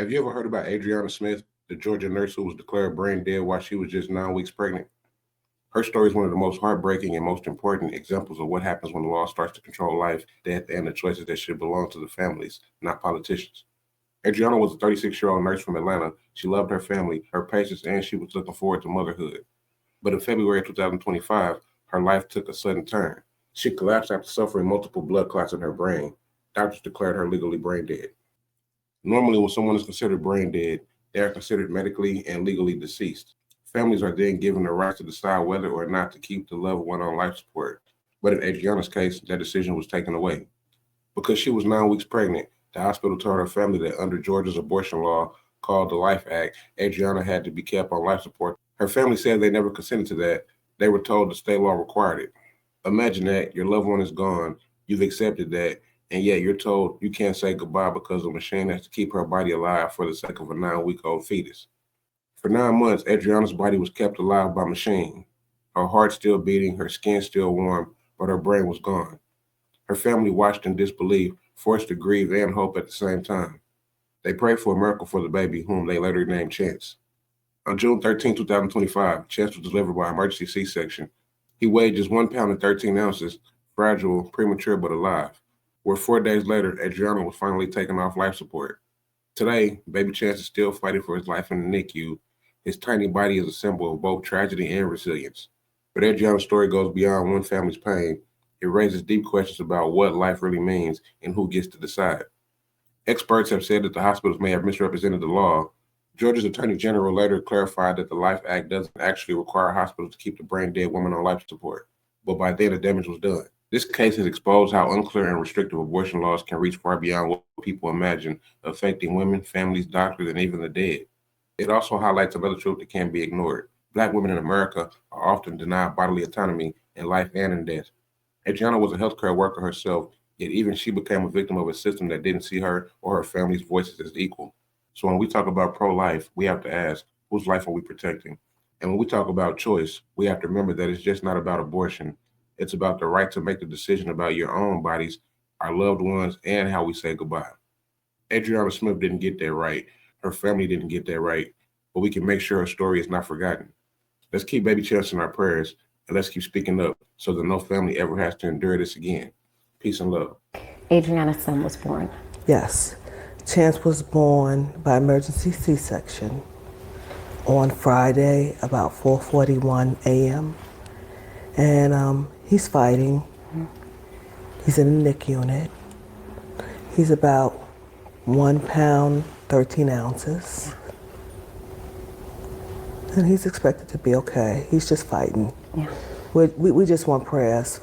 Have you ever heard about Adriana Smith, the Georgia nurse who was declared brain dead while she was just 9 weeks pregnant? Her story is one of the most heartbreaking and most important examples of what happens when the law starts to control life, death, and the choices that should belong to the families, not politicians. Adriana was a 36-year-old nurse from Atlanta. She loved her family, her patients, and she was looking forward to motherhood. But in February 2025, her life took a sudden turn. She collapsed after suffering multiple blood clots in her brain. Doctors declared her legally brain dead. Normally, when someone is considered brain dead, they are considered medically and legally deceased. Families are then given the right to decide whether or not to keep the loved one on life support. But in Adriana's case, that decision was taken away. Because she was 9 weeks pregnant, the hospital told her family that under Georgia's abortion law, called the Life Act, Adriana had to be kept on life support. Her family said they never consented to that. They were told the state law required it. Imagine that your loved one is gone, you've accepted that, and yet you're told you can't say goodbye because the machine has to keep her body alive for the sake of a 9-week-old fetus. For 9 months, Adriana's body was kept alive by machine. Her heart still beating, her skin still warm, but her brain was gone. Her family watched in disbelief, forced to grieve and hope at the same time. They prayed for a miracle for the baby, whom they later named Chance. On June 13, 2025, Chance was delivered by emergency C-section. He weighed just 1 pound and 13 ounces, fragile, premature, but alive. Where 4 days later, Adriana was finally taken off life support. Today, baby Chance is still fighting for his life in the NICU. His tiny body is a symbol of both tragedy and resilience. But Adriana's story goes beyond one family's pain. It raises deep questions about what life really means and who gets to decide. Experts have said that the hospitals may have misrepresented the law. Georgia's Attorney General later clarified that the Life Act doesn't actually require hospitals to keep the brain dead woman on life support, but by then the damage was done. This case has exposed how unclear and restrictive abortion laws can reach far beyond what people imagine, affecting women, families, doctors, and even the dead. It also highlights another truth that can't be ignored. Black women in America are often denied bodily autonomy in life and in death. Adriana was a healthcare worker herself, yet even she became a victim of a system that didn't see her or her family's voices as equal. So when we talk about pro-life, we have to ask, whose life are we protecting? And when we talk about choice, we have to remember that it's just not about abortion. It's about the right to make the decision about your own bodies, our loved ones, and how we say goodbye. Adriana Smith didn't get that right. Her family didn't get that right. But we can make sure her story is not forgotten. Let's keep baby Chance in our prayers, and let's keep speaking up so that no family ever has to endure this again. Peace and love. Adriana's son was born. Yes. Chance was born by emergency C-section on Friday about 4:41 a.m. And he's fighting. He's in the NIC unit. He's about 1 pound, 13 ounces. And he's expected to be okay. He's just fighting. Yeah. We just want prayers.